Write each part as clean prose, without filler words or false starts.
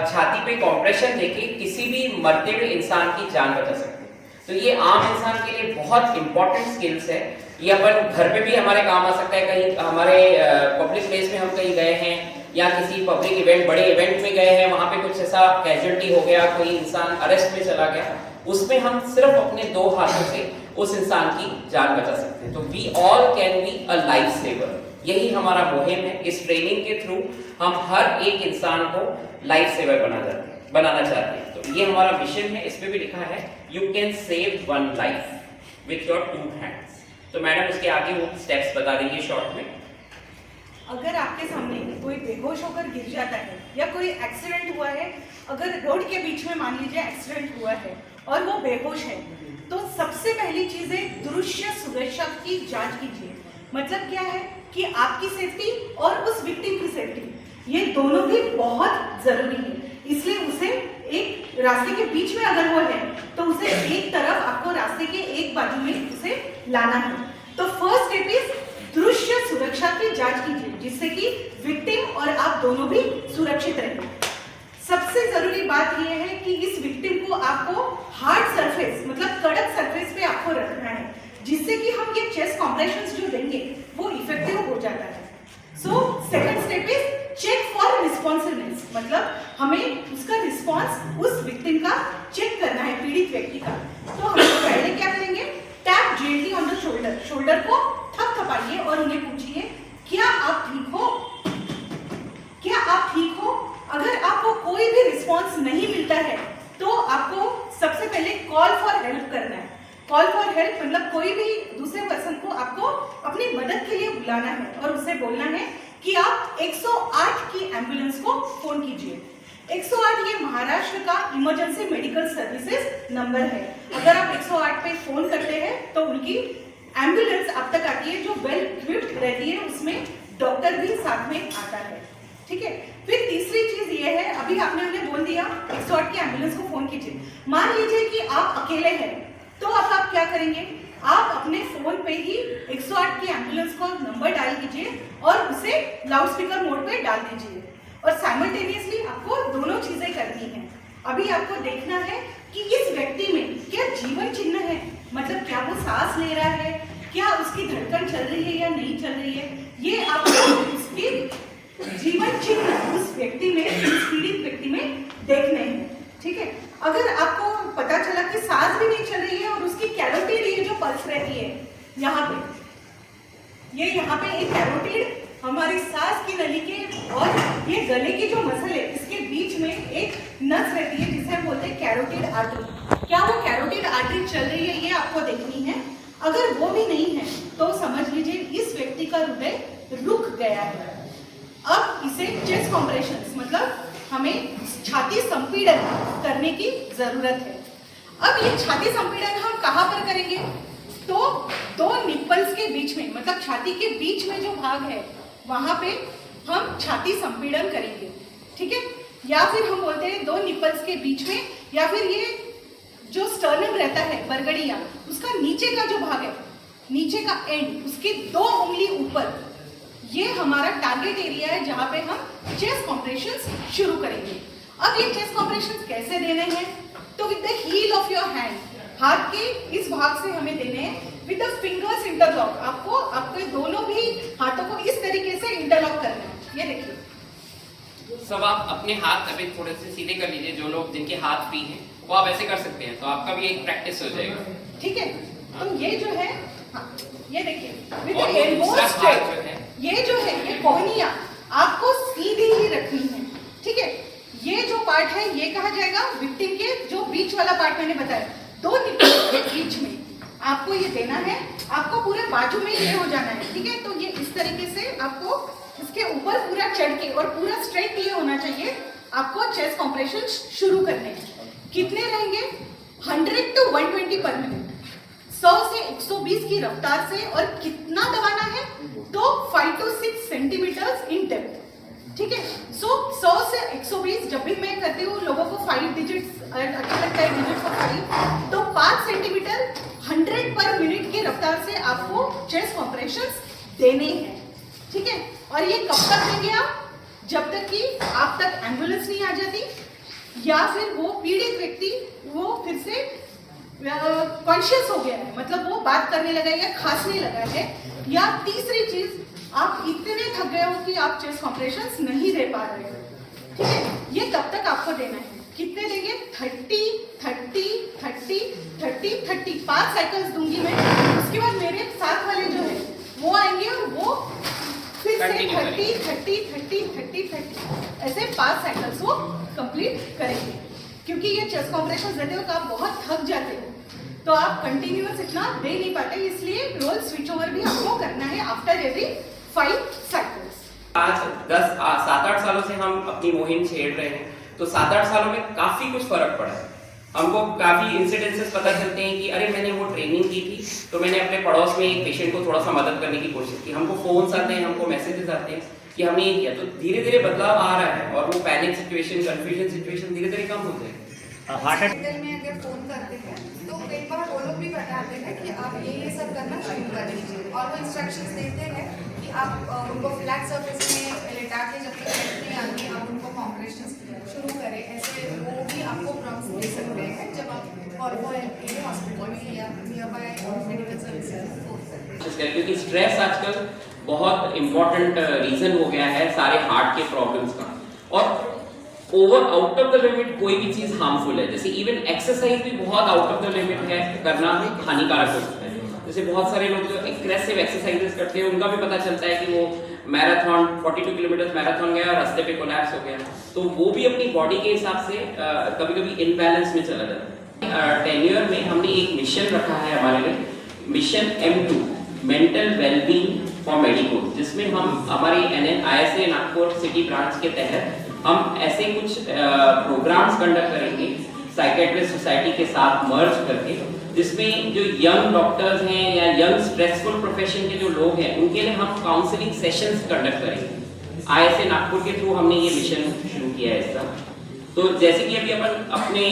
छाती पे कॉम्प्रेशन देके किसी भी मरते हुए इंसान की जान बचा सकते हैं। तो ये आम इंसान के लिए बहुत इंपॉर्टेंट स्किल्स है। ये अपन घर पे भी हमारे काम आ सकता है। कहीं हमारे पब्लिक प्लेस में हम कहीं गए हैं या किसी पब्लिक इवेंट, बड़े इवेंट में गए हैं, वहां पे कुछ ऐसा कैजुअलिटी हो गया, कोई इंसान अरेस्ट में चला गया, उसमें हम सिर्फ अपने 2 हाथों से उस इंसान की जान बचा सकते हैं। तो we all can be a life saver. यही हमारा मुहिम है। इस ट्रेनिंग के थ्रू हम हर एक इंसान को लाइफ सेवर बनाना चाहते हैं। तो ये हमारा मिशन है। इसमें भी लिखा है you can save 1 life with your 2 hands. तो मैडम उसके आगे वो स्टेप्स बता देंगे शॉर्ट में। अगर आपके सामने कोई बेहोश होकर गिर जाता है या कोई एक्सीडेंट हुआ है, अगर रोड के बीच में मान लीजिए एक्सीडेंट हुआ है और वो बेहोश है, तो सबसे पहली चीज है दृश्य सुरक्षा की जांच कीजिए। मतलब क्या है कि आपकी सेफ्टी और उस विक्टिम की सेफ्टी, ये दोनों भी बहुत जरूरी है। इसलिए उसे एक रास्ते के बीच में अगर वो है तो उसे एक तरफ आपको रास्ते के एक बाजू में उसे लाना है। तो फर्स्ट स्टेप इज दृश्य सुरक्षा की जांच कीजिए, जिससे कि विक्टिम और आप दोनों भी सुरक्षित रहें। सबसे जरूरी बात यह है कि इस विक्टिम को आपको हार्ड सरफेस, मतलब कड़क सरफेस पे आपको रखना है, जिससे कि हम ये चेस्ट कॉम्प्रेशंस जो देंगे वो इफेक्टिव हो जाता है। So second step is check for responsiveness, मतलब हमें उसका रिस्पॉन्स उस विक्टिम का चेक करना है, पीड़ित व्यक्ति का। तो हम पहले क्या करेंगे, tap gently on the shoulder, shoulder को थपथपाइए और उन्हें पूछिए क्या आप ठीक हो, क्या आप ठीक हो। अगर आपको कोई भी रिस्पॉन्स नहीं मिलता है तो आपको सबसे पहले कॉल फॉर हेल्प करना है। कॉल फॉर हेल्प मतलब कोई भी दूसरे पर्सन को आपको अपनी मदद के लिए बुलाना है और उसे बोलना है कि आप 108 की एम्बुलेंस को फोन कीजिए। 108 ये महाराष्ट्र का इमरजेंसी मेडिकल सर्विसेज नंबर है। अगर आप 108 पे फोन करते हैं तो उनकी एम्बुलेंस आप तक आती है, जो वेल इक्विप्ड रहती है, उसमें डॉक्टर भी साथ में आता है। ठीक है। फिर तीसरी चीज ये है, अभी आपने उन्हें बोल दिया 108 की एम्बुलेंस को फोन कीजिए। मान लीजिए कि आप अकेले हैं, तो अब आप क्या करेंगे, आप अपने फोन पे ही 108 की एम्बुलेंस को नंबर डायल कीजिए और उसे लाउडस्पीकर मोड पे डाल दीजिए। और साइमल्टेनियसली आपको दोनों चीजें करनी है। अभी आपको देखना है कि इस व्यक्ति में क्या जीवन चिन्ह है, मतलब क्या वो सांस ले रहा है, क्या उसकी धड़कन चल रही है या नहीं चल रही है, ये आपको उसकी जीवन चिन्ह उस व्यक्ति में, उस पीड़ित व्यक्ति में देखने हैं। ठीक है। अगर आपको पता चला कि सांस भी नहीं चल रही है और उसकी कैरोटिड, ये जो पल्स रहती है यहाँ पे, ये यहाँ पे एक कैरोटिड हमारी सांस की नली के और ये गले की जो मसल है इसके बीच में एक नस रहती है जिसे हम बोलते हैं कैरोटिड आर्टरी। क्या वो कैरोटिड आर्टरी चल रही है, ये आपको देखनी है। अगर वो भी नहीं है तो समझ लीजिए इस व्यक्ति का हृदय रुक गया है। अब इसे चेस्ट कॉम्प्रेशंस, मतलब हमें छाती संपीड़न करने की जरूरत है। अब ये छाती संपीड़न हम कहाँ पर करेंगे, तो 2 निप्पल्स के बीच में, मतलब छाती के बीच में जो भाग है वहां पे हम छाती संपीड़न करेंगे। ठीक है। या फिर हम बोलते हैं 2 निप्पल्स के बीच में, या फिर ये जो स्टर्नम रहता है, बरगड़िया, उसका नीचे का जो भाग है, नीचे का एंड, उसके 2 उंगली ऊपर, ये हमारा टारगेट एरिया है जहां पे हम चेस्ट कॉम्प्रेशंस शुरू करेंगे। अब ये चेस्ट कॉम्प्रेशंस कैसे देने हैं, तो with the heel of your hand, हाथ के इस भाग से हमें देने हैं विद द फिंगर्स इंटरलॉक। आपको आपके दोनों भी हाथों को इस तरीके से इंटरलॉक करना है। ये देखिए सब आप अपने हाथ अभी थोड़े से सीधे कर लीजिए। जो लोग जिनके हाथ फ्री हैं वो आप ऐसे कर सकते हैं, तो आपका भी एक प्रैक्टिस हो जाएगा। ठीक है। तो ये जो है, हाँ, ये देखिए विद द एल्बो स्ट्रेट, ये जो है ये कोहनिया आपको सीधी ही रखनी है। ठीक है। ये जो पार्ट है ये कहा जाएगा विक्टिम के जो बीच वाला पार्ट मैंने बताया, 2 निप्पल के बीच में आपको ये देना है। आपको पूरे बाजू में ये हो जाना है। ठीक है। तो ये इस तरीके से आपको इसके ऊपर पूरा चढ़ के और पूरा स्ट्रेट ये होना चाहिए। आपको चेस्ट कॉम्प्रेशन शुरू करने हैं। कितने रहेंगे, 100 to 120 पर मिनट, 100 से 120 की रफ्तार से। और कितना दबाना है, तो 5 to 6 सेंटीमीटर्स इन डेप्थ। ठीक है। सो 100 से 120, जब भी मैं करती हूँ लोगों को 5 डिजिट्स अच्छा लगता है, डिजिट्स ऑफ 5, तो 5 सेंटीमीटर 100 पर मिनट की रफ्तार से आपको चेस्ट कॉम्प्रेशंस देने हैं। ठीक है। और ये कब तक देंगे आप, जब तक कि आप तक एम्बुलेंस नहीं आ जाती, या फिर वो पीड़ित व्यक्ति वो फिर से कॉन्शियस हो गया है, मतलब वो बात करने लगा है या खांसने लगा है, या तीसरी चीज आप इतने थक गए हो कि आप चेस्ट कॉम्प्रेशंस नहीं दे पा रहे हो। ठीक है, ये कब तक आपको देना है, कितने देंगे? 30 30 30 30 30 5 साइकिल्स दूंगी मैं। उसके बाद मेरे साथ वाले जो है वो आएंगे और वो फिर से 30 30 30 30 30 ऐसे 5 साइकिल्स वो कंप्लीट करेंगे। क्योंकि ये चेस्ट कॉम्प्रेशंस देते हो तो आप बहुत थक जाते हो, तो आप कंटिन्यूअस इतना दे नहीं पाते, इसलिए रोल स्विच ओवर भी आपको करना है आफ्टर एवरी 5 साइकिल्स। आज 7-8 सालों से हम अपनी मुहिम छेड़ रहे हैं, तो 7-8 सालों में काफी कुछ फर्क पड़ा है। हमको काफी इंसिडेंसेस पता चलते हैं कि अरे मैंने वो ट्रेनिंग की थी तो मैंने अपने पड़ोस में एक पेशेंट को थोड़ा सा मदद करने की कोशिश की, हमको फोन्स आते हैं, हमको मैसेजेस आते हैं कि हमने ये किया, तो धीरे धीरे बदलाव आ रहा है और वो पैनिक सिचुएशन, कंफ्यूजन सिचुएशन धीरे धीरे कम होते हैं। हॉस्पिटल में अगर फोन करते हैं तो एक बार वो लोग भी बताते हैं कि आप ये सब करना शुरू कर दीजिए, और वो इंस्ट्रक्शंस देते हैं कि आप उनको फ्लैट सर्फेस में लेटा के जब तक हेल्थ नहीं आती आप उनको कॉम्प्रेशंस शुरू करें। ऐसे वो भी आपको प्रॉम्प्ट्स दे सकते हैं जब आप हॉस्पिटल में या नियर बाय मेडिकल सर्विसेज। क्योंकि स्ट्रेस आजकल बहुत इंपॉर्टेंट रीजन हो गया है सारे हार्ट के प्रॉब्लम्स का, और over out of the limit कोई भी चीज हार्मफुल है। जैसे इवन एक्सरसाइज भी बहुत आउट ऑफ द लिमिट है, करना हानिकारक हो सकता है। जैसे बहुत सारे लोग जो एग्रेसिव एक्सरसाइजेस करते हैं उनका भी पता चलता है कि वो मैराथन 42 किलोमीटर मैराथन गया और रास्ते पे कोलैप्स हो गया, तो वो भी अपनी बॉडी के हिसाब से कभी कभी इनबैलेंस में चला जाता है। टेन्योर में हमने एक मिशन रखा है हमारे लिए, mission M2 mental wellbeing for medico, जिसमें हम हमारी ISA नागपुर सिटी ब्रांच के तहत हम ऐसे कुछ प्रोग्राम्स कंडक्ट करेंगे साइकेट्रिस्ट सोसाइटी के साथ मर्ज करके, जिसमें जो यंग डॉक्टर्स हैं या यंग स्ट्रेसफुल प्रोफेशन के जो लोग हैं उनके लिए हम काउंसलिंग सेशंस कंडक्ट करेंगे। ISA नागपुर के थ्रू हमने ये मिशन शुरू किया है इसका। तो जैसे कि अभी अपन अपने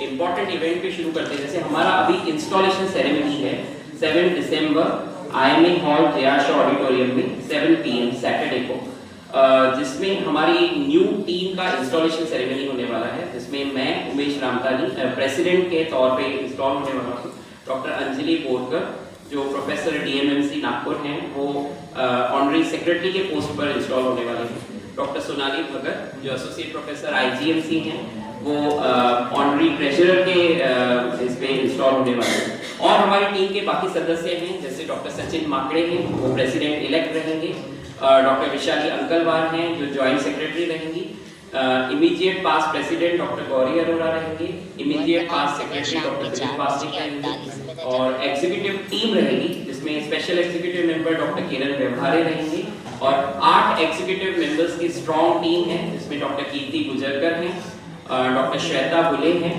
इम्पोर्टेंट इवेंट पे शुरू करते हैं, जैसे हमारा अभी इंस्टॉलेशन सेरेमनी है 7 दिसंबर IMA hall JR Shaw auditorium में 7 PM सैटरडे को, जिसमें हमारी न्यू टीम का इंस्टॉलेशन सेरेमनी होने वाला है, जिसमें मैं उमेश रामतानी प्रेसिडेंट के तौर पे इंस्टॉल होने वाला हूँ। डॉक्टर अंजलि बोरकर जो प्रोफेसर DMMC नागपुर हैं वो ऑनरी सेक्रेटरी के पोस्ट पर इंस्टॉल होने वाले हैं। डॉक्टर सोनाली भगत जो एसोसिएट प्रोफेसर IGMC हैं वो ऑनरी ट्रेजरर के इस पे इंस्टॉल होने वाले हैं। और हमारी टीम के बाकी सदस्य हैं, जैसे डॉक्टर सचिन माकड़े हैं वो प्रेसिडेंट इलेक्ट रहेंगे, डॉक्टर विशाली अंकलवार हैं जो जॉइंट सेक्रेटरी रहेंगी, इमीडिएट पास प्रेसिडेंट डॉक्टर गौरी अरोड़ा रहेंगे, इमीडिएट पास सेक्रेटरी डॉक्टर दिलीप पासिक रहेंगे, और एग्जीक्यूटिव टीम रहेगी जिसमें स्पेशल एग्जीक्यूटिव मेंबर डॉक्टर किरण व्यवहारे रहेंगे, और 8 एग्जीक्यूटिव मेंबर्स की स्ट्रॉन्ग टीम है जिसमें डॉक्टर कीर्ति गुजरकर हैं, डॉक्टर श्वेता बुले हैं,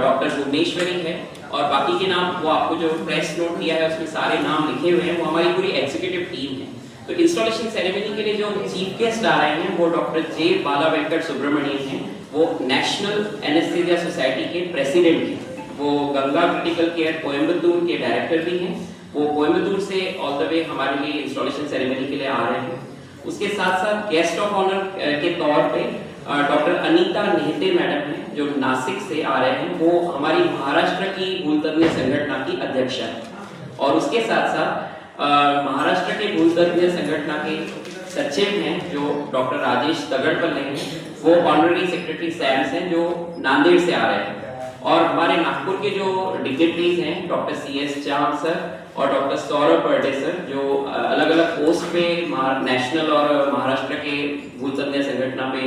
डॉक्टर भुवनेश्वरी है, और बाकी के नाम वो आपको जो प्रेस नोट दिया है उसमें सारे नाम लिखे हुए हैं, वो हमारी पूरी एग्जीक्यूटिव टीम है। तो इंस्टॉलेशन सेरेमनी के लिए जो चीफ गेस्ट आ रहे हैं वो डॉक्टर जे बाला वेंकट सुब्रमण्यम हैं, वो नेशनल एनेस्थीसिया सोसाइटी के प्रेसिडेंट हैं, वो गंगा क्रिटिकल केयर कोयम्बतूर के डायरेक्टर भी हैं, वो कोयम्बतूर से ऑल द वे हमारे लिए इंस्टॉलेशन सेरेमनी के लिए आ रहे हैं। उसके साथ साथ गेस्ट ऑफ ऑनर के तौर पे डॉक्टर अनीता नेहते मैडम हैं जो नासिक से आ रहे हैं, वो हमारी महाराष्ट्र की भूलतज्ञ संगठन की अध्यक्ष है, और उसके साथ साथ महाराष्ट्र के भूलतज्ञ संगठन के सचिव हैं जो डॉक्टर राजेश तगड़पल्ले हैं, वो ऑनररी सेक्रेटरी सैम्स हैं जो नांदेड़ से आ रहे हैं, और हमारे नागपुर के जो डिग्निटरीज हैं डॉक्टर CS चाम सर और डॉक्टर सौरभ पर्डे सर जो अलग अलग पोस्ट पे नेशनल और महाराष्ट्र के भूलतज्ञ संगठन पे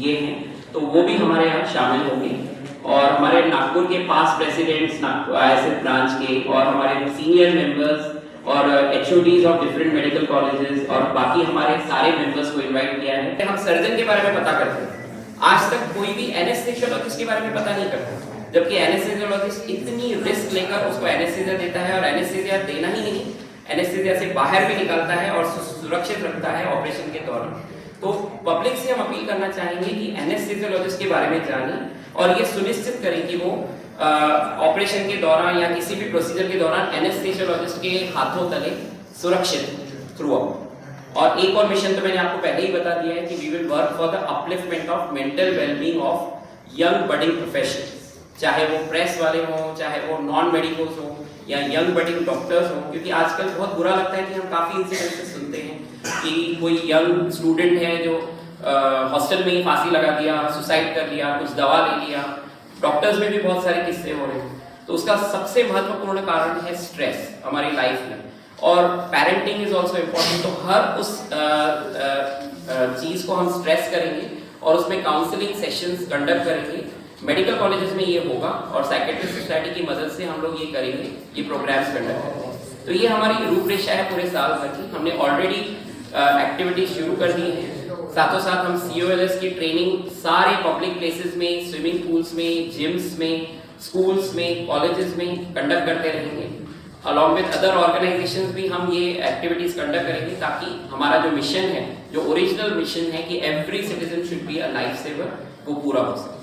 ये हैं, तो वो भी हमारे यहाँ शामिल होंगे। और हमारे नागपुर के पास प्रेसिडेंट्स ISA ब्रांच के और हमारे सीनियर मेंबर्स और HODs of different medical colleges और बाकी हमारे सारे मेंबर्स को इनवाइट किया है। हम सर्जन के बारे में पता करते हैं, आज तक कोई भी एनेस्थेसियोलॉजिस्ट के बारे में पता नहीं करता, जबकि एनेस्थेसियोलॉजिस्ट इतनी रिस्क लेकर उसको एनेस्थीसिया देता है, और एनेस्थीसिया देना ही नहीं, एनेस्थीसिया से बाहर भी निकालता है और सुरक्षित रखता है ऑपरेशन के दौरान। तो पब्लिक से हम अपील करना चाहेंगे कि एनेस्थेसियोलॉजिस्ट के बारे में जानें और ये सुनिश्चित करें कि वो ऑपरेशन के दौरान या किसी भी प्रोसीजर के दौरान एनेस्थेसियोलॉजिस्ट के हाथों तले सुरक्षित थ्रू आउट। और एक और मिशन तो मैंने आपको पहले ही बता दिया है कि we will work for the upliftment of mental wellbeing of young budding professionals, चाहे वो प्रेस वाले हों, चाहे वो नॉन मेडिकल्स हों या यंग बडिंग डॉक्टर्स हों। क्योंकि आजकल बहुत बुरा लगता है कि हम काफ़ी इंसिडेंसेस सुनते हैं कि कोई यंग स्टूडेंट है जो हॉस्टल में ही फांसी लगा दिया, सुसाइड कर लिया, कुछ दवा ले लिया। डॉक्टर्स में भी बहुत सारे किस्से हो रहे हैं। तो उसका सबसे महत्वपूर्ण कारण है स्ट्रेस हमारी लाइफ में, और पेरेंटिंग इज ऑल्सो इम्पोर्टेंट। तो हर उस चीज़ को हम स्ट्रेस करेंगे और उसमें काउंसलिंग सेशंस कंडक्ट करेंगे। मेडिकल कॉलेजेस में ये होगा और साइकेट्रिस्ट सोसाइटी की मदद से हम लोग ये करेंगे, ये प्रोग्राम्स कंडक्ट करेंगे। तो ये हमारी रूपरेखा है पूरे साल भर की। हमने ऑलरेडी एक्टिविटीज शुरू कर दी हैं। साथों साथ हम COLS की ट्रेनिंग सारे पब्लिक प्लेसेस में, स्विमिंग पूल्स में, जिम्स में, स्कूल्स में, कॉलेजेस में कंडक्ट करते रहेंगे। अलॉन्ग विद अदर ऑर्गेनाइजेशंस भी हम ये एक्टिविटीज कंडक्ट करेंगे, ताकि हमारा जो मिशन है, जो ओरिजिनल मिशन है कि every citizen should be a life saver, वो पूरा हो सके।